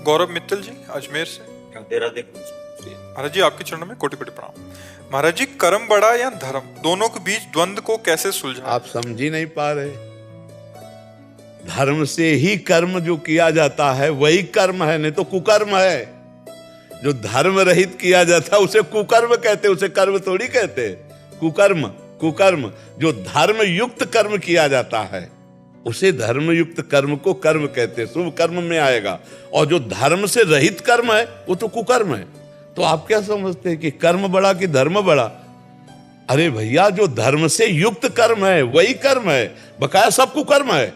गौरव मित्तल जी अजमेर से। महाराज जी आपके चरणों में कोटि कोटि प्रणाम। महाराज जी, कर्म बड़ा या धर्म, दोनों के बीच द्वंद्व को कैसे सुलझाएं? आप समझ ही नहीं पा रहे। धर्म से ही कर्म जो किया जाता है वही कर्म है, नहीं तो कुकर्म है। जो धर्म रहित किया जाता है उसे कुकर्म कहते, उसे कर्म थोड़ी कहते। कुकर्म कुकर्म। जो धर्म युक्त कर्म किया जाता है उसे धर्म युक्त कर्म को कर्म कहते, शुभ कर्म में आएगा। और जो धर्म से रहित कर्म है वो तो कुकर्म है। तो आप क्या समझते हैं कि कर्म बड़ा कि धर्म बड़ा? अरे भैया, जो धर्म से युक्त कर्म है वही कर्म है, बकाया सब कुकर्म है।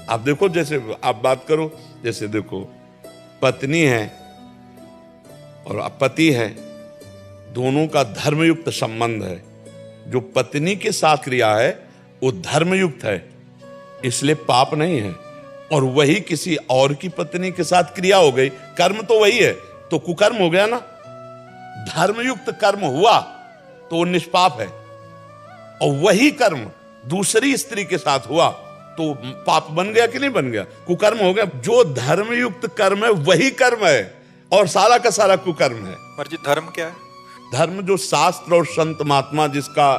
आप देखो, जैसे आप बात करो, जैसे देखो पत्नी है और पति है, दोनों का धर्मयुक्त संबंध है। जो पत्नी के साथ क्रिया है वो धर्मयुक्त है, इसलिए पाप नहीं है। और वही किसी और की पत्नी के साथ क्रिया हो गई, कर्म तो वही है, तो कुकर्म हो गया ना। धर्मयुक्त कर्म हुआ तो वो निष्पाप है, और वही कर्म दूसरी स्त्री के साथ हुआ तो पाप बन गया कि नहीं बन गया? कुकर्म हो गया। जो धर्मयुक्त कर्म है वही कर्म है, और सारा का सारा कुकर्म है। महाराज जी, धर्म क्या है? धर्म जो शास्त्र और संत महात्मा जिसका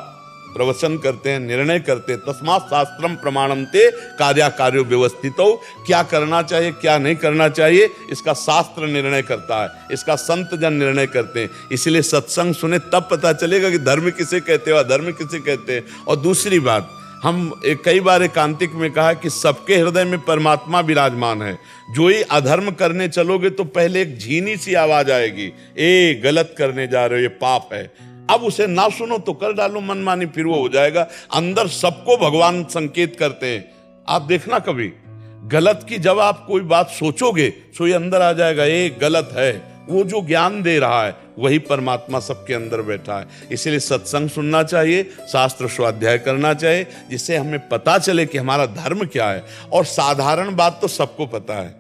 प्रवचन करते हैं, निर्णय करते हैं, तस्मात् शास्त्रम प्रमाणन्ते कार्याकार्यो व्यवस्थितो। क्या करना चाहिए क्या नहीं करना चाहिए इसका शास्त्र निर्णय करता है, इसका संत जन निर्णय करते हैं। इसलिए सत्संग सुने तब पता चलेगा कि धर्म किसे कहते हैं और अधर्म किसे कहते हैं। और दूसरी बात, हम कई बार एकांतिक में कहा कि सबके हृदय में परमात्मा विराजमान है। जो ही अधर्म करने चलोगे तो पहले एक झीनी सी आवाज आएगी, ए गलत करने जा रहे हो, ये पाप है। अब उसे ना सुनो तो कर डालो मनमानी, फिर वो हो जाएगा। अंदर सबको भगवान संकेत करते हैं। आप देखना कभी गलत की जब आप कोई बात सोचोगे तो ये अंदर आ जाएगा, ये गलत है। वो जो ज्ञान दे रहा है वही परमात्मा सबके अंदर बैठा है। इसलिए सत्संग सुनना चाहिए, शास्त्र स्वाध्याय करना चाहिए, जिससे हमें पता चले कि हमारा धर्म क्या है। और साधारण बात तो सबको पता है,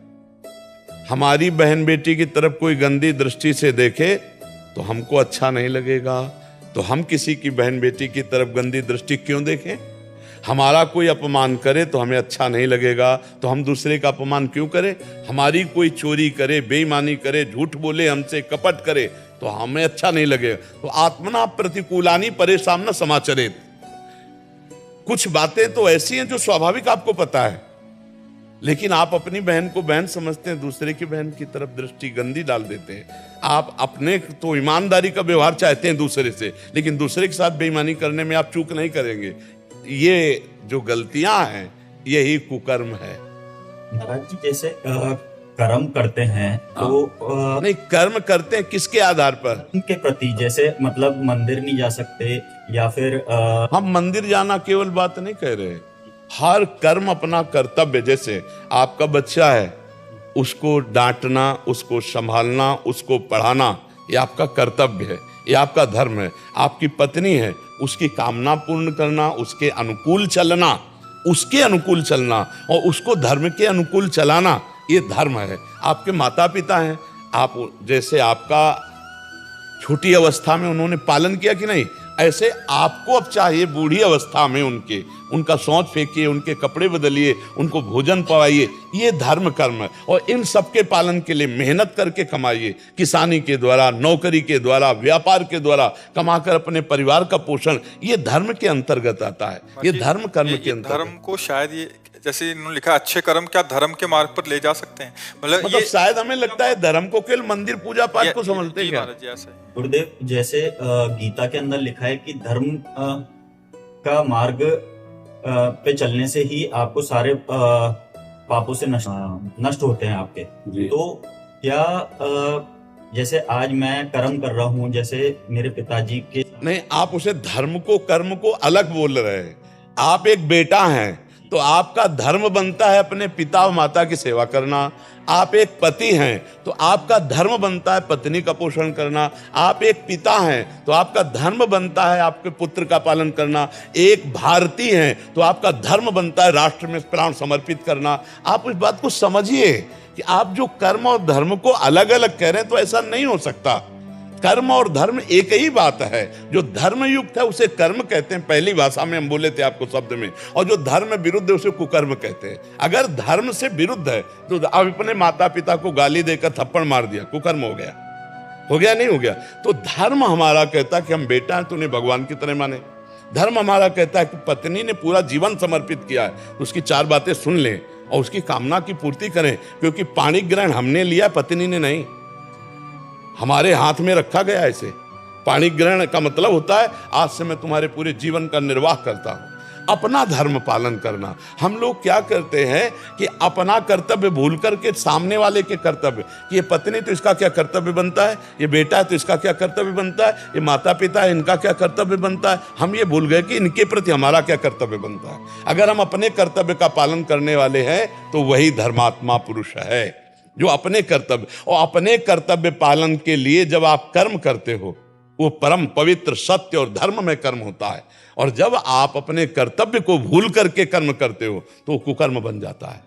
हमारी बहन बेटी की तरफ कोई गंदी दृष्टि से देखे तो हमको अच्छा नहीं लगेगा। तो हम किसी की बहन बेटी की तरफ गंदी दृष्टि क्यों देखें? हमारा कोई अपमान करे तो हमें अच्छा नहीं लगेगा, तो हम दूसरे का अपमान क्यों करें? हमारी कोई चोरी करे, बेईमानी करे, झूठ बोले, हमसे कपट करे तो हमें अच्छा नहीं लगेगा। तो आत्मना प्रतिकूलानि परेशान न समाचरेत। कुछ बातें तो ऐसी हैं जो स्वाभाविक आपको पता है, लेकिन आप अपनी बहन को बहन समझते हैं, दूसरे की बहन की तरफ दृष्टि गंदी डाल देते हैं। आप अपने तो ईमानदारी का व्यवहार चाहते हैं दूसरे से, लेकिन दूसरे के साथ बेईमानी करने में आप चूक नहीं करेंगे। ये जो गलतियां हैं यही कुकर्म है। महाराज जी, जैसे कर्म करते हैं तो नहीं, कर्म करते हैं किसके आधार पर? उनके प्रति, जैसे मतलब मंदिर नहीं जा सकते या फिर हम मंदिर जाना केवल बात नहीं कह रहे, हर कर्म अपना कर्तव्य। जैसे आपका बच्चा है, उसको डांटना, उसको संभालना, उसको पढ़ाना, ये आपका कर्तव्य है, ये आपका धर्म है। आपकी पत्नी है, उसकी कामना पूर्ण करना, उसके अनुकूल चलना, उसके अनुकूल चलना और उसको धर्म के अनुकूल चलाना, ये धर्म है। आपके माता पिता हैं, आप जैसे आपका छोटी अवस्था में उन्होंने पालन किया कि नहीं, ऐसे आपको अब चाहिए बूढ़ी अवस्था में उनका शौच फेंकिए, उनके कपड़े बदलिए, उनको भोजन पवाइए। ये धर्म कर्म है। और इन सबके पालन के लिए मेहनत करके कमाइए, किसानी के द्वारा, नौकरी के द्वारा, व्यापार के द्वारा कमाकर अपने परिवार का पोषण, ये धर्म के अंतर्गत आता है। ये धर्म कर्म के अंतर्गत। धर्म को शायद ये जैसे इन्होंने लिखा अच्छे कर्म क्या धर्म के मार्ग पर ले जा सकते हैं, मतलब शायद हमें लगता है धर्म को केवल मंदिर पूजा पाठ को समझते हैं क्या? गुरुदेव, जैसे गीता के अंदर लिखा है कि धर्म का मार्ग पे चलने से ही आपको सारे पापों से नष्ट होते हैं आपके। तो क्या जैसे आज मैं कर्म कर रहा हूँ, जैसे मेरे पिताजी के नहीं, आप उसे धर्म को कर्म को अलग बोल रहे हैं। आप एक बेटा हैं तो आपका धर्म बनता है अपने पिता और माता की सेवा करना। आप एक पति हैं तो आपका धर्म बनता है पत्नी का पोषण करना। आप एक पिता हैं तो आपका धर्म बनता है आपके पुत्र का पालन करना। एक भारतीय हैं तो आपका धर्म बनता है राष्ट्र में प्राण समर्पित करना। आप इस बात को समझिए कि आप जो कर्म और धर्म को अलग अलग कह रहे हैं तो ऐसा नहीं हो सकता। कर्म और धर्म एक ही बात है। जो धर्म युक्त है उसे कर्म कहते हैं, पहली भाषा में हम बोले थे आपको शब्द में, और जो धर्म विरुद्ध है उसे कुकर्म कहते हैं। अगर धर्म से विरुद्ध है तो आप अपने माता पिता को गाली देकर थप्पड़ मार दिया, कुकर्म हो गया, हो गया नहीं हो गया? तो धर्म हमारा कहता है कि हम बेटा हैं तो उन्हें भगवान की तरह माने। धर्म हमारा कहता है कि पत्नी ने पूरा जीवन समर्पित किया है, उसकी 4 बातें सुन लें और उसकी कामना की पूर्ति करें, क्योंकि पाणी ग्रहण हमने लिया, पत्नी ने नहीं, हमारे हाथ में रखा गया। ऐसे पाणी ग्रहण का मतलब होता है आज से मैं तुम्हारे पूरे जीवन का निर्वाह करता हूं, अपना धर्म पालन करना। हम लोग क्या करते हैं कि अपना कर्तव्य भूल करके सामने वाले के कर्तव्य, कि ये पत्नी तो इसका क्या कर्तव्य बनता है, ये बेटा है तो इसका क्या कर्तव्य बनता है, ये माता पिता है इनका क्या कर्तव्य बनता है, हम ये भूल गए कि इनके प्रति हमारा क्या कर्तव्य बनता है। अगर हम अपने कर्तव्य का पालन करने वाले हैं तो वही धर्मात्मा पुरुष है, जो अपने कर्तव्य, और अपने कर्तव्य पालन के लिए जब आप कर्म करते हो वो परम पवित्र सत्य और धर्म में कर्म होता है। और जब आप अपने कर्तव्य को भूल करके कर्म करते हो तो वो कुकर्म बन जाता है।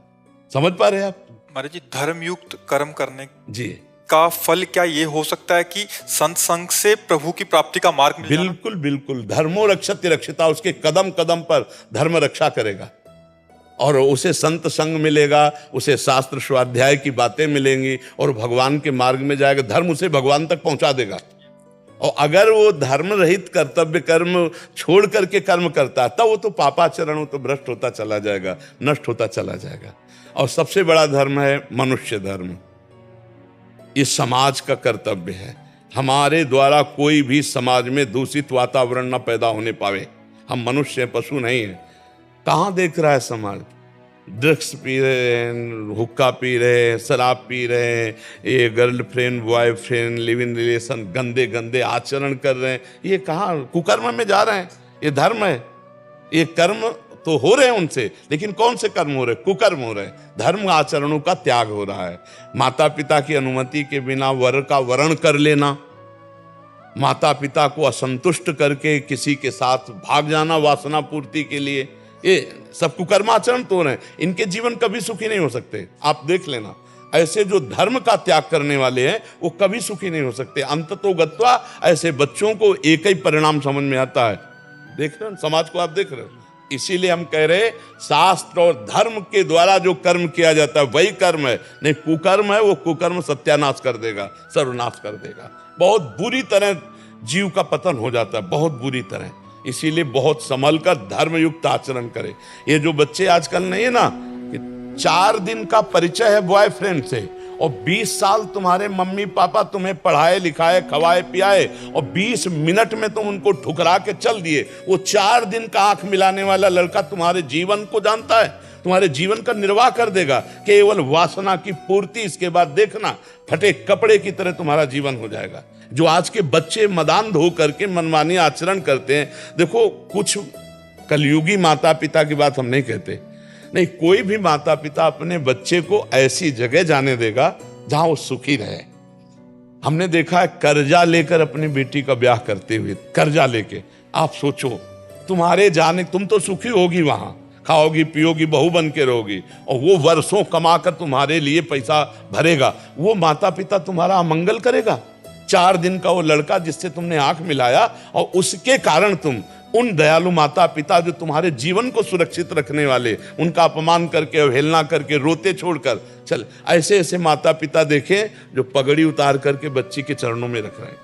समझ पा रहे हैं आप? महाराज जी, धर्मयुक्त कर्म करने जी का फल क्या ये हो सकता है कि संत संग से प्रभु की प्राप्ति का मार्ग मिल जाना? बिल्कुल बिल्कुल। धर्मो रक्षति रक्षिता, उसके कदम कदम पर धर्म रक्षा करेगा और उसे संत संग मिलेगा, उसे शास्त्र स्वाध्याय की बातें मिलेंगी और भगवान के मार्ग में जाएगा। धर्म उसे भगवान तक पहुंचा देगा। और अगर वो धर्म रहित कर्तव्य कर्म छोड़ करके कर्म करता है तब वो तो पापाचरण, वो तो भ्रष्ट होता चला जाएगा, नष्ट होता चला जाएगा। और सबसे बड़ा धर्म है मनुष्य धर्म। ये समाज का कर्तव्य है, हमारे द्वारा कोई भी समाज में दूषित वातावरण न पैदा होने पावे। हम मनुष्य हैं, पशु नहीं है। कहाँ देख रहा है समाज? ड्रग्स पी रहे हैं, हुक्का पी रहे हैं, शराब पी रहे हैं, ये girlfriend boyfriend live in relation, गंदे गंदे आचरण कर रहे हैं। ये कहाँ कुकर्म में जा रहे हैं? ये धर्म है? ये कर्म तो हो रहे हैं उनसे, लेकिन कौन से कर्म हो रहे हैं? कुकर्म हो रहे हैं। धर्म आचरणों का त्याग हो रहा है। माता पिता की अनुमति के बिना वर का वरण कर लेना, माता पिता को असंतुष्ट करके किसी के साथ भाग जाना वासना पूर्ति के लिए, ये सब कुकर्माचरण तो हैं। इनके जीवन कभी सुखी नहीं हो सकते। आप देख लेना, ऐसे जो धर्म का त्याग करने वाले हैं वो कभी सुखी नहीं हो सकते। अंततो गत्वा ऐसे बच्चों को एक ही परिणाम समझ में आता है। देख रहे हो समाज को, आप देख रहे हो। इसीलिए हम कह रहे शास्त्र और धर्म के द्वारा जो कर्म किया जाता है वही कर्म है, नहीं कुकर्म है। वो कुकर्म सत्यानाश कर देगा, सर्वनाश कर देगा। बहुत बुरी तरह जीव का पतन हो जाता है, बहुत बुरी तरह। इसीलिए बहुत संभल कर धर्मयुक्त आचरण करे। ये जो बच्चे आजकल नहीं है ना, कि 4 दिन का परिचय है बॉयफ्रेंड से और 20 साल तुम्हारे मम्मी पापा तुम्हें पढ़ाए लिखाए खवाए पियाए और 20 मिनट में तुम उनको ठुकरा के चल दिए। वो 4 दिन का आंख मिलाने वाला लड़का तुम्हारे जीवन को जानता है, तुम्हारे जीवन का निर्वाह कर देगा। केवल वासना की पूर्ति, इसके बाद देखना फटे कपड़े की तरह तुम्हारा जीवन हो जाएगा। जो आज के बच्चे मदान धो करके मनमानी आचरण करते हैं, देखो कुछ कलयुगी माता पिता की बात हम नहीं कहते, नहीं, कोई भी माता पिता अपने बच्चे को ऐसी जगह जाने देगा जहां वो सुखी रहे। हमने देखा है कर्जा लेकर अपनी बेटी का ब्याह करते हुए, कर्जा लेके। आप सोचो, तुम्हारे जाने, तुम तो सुखी होगी वहां, खाओगी पियोगी, बहू बन के रहोगी, और वो वर्षों कमाकर तुम्हारे लिए पैसा भरेगा। वो माता पिता तुम्हारा अमंगल करेगा? 4 दिन का वो लड़का जिससे तुमने आंख मिलाया और उसके कारण तुम उन दयालु माता पिता जो तुम्हारे जीवन को सुरक्षित रखने वाले, उनका अपमान करके, अवहेलना करके, रोते छोड़कर चल, ऐसे ऐसे माता पिता देखें जो पगड़ी उतार करके बच्ची के चरणों में रख रहे हैं।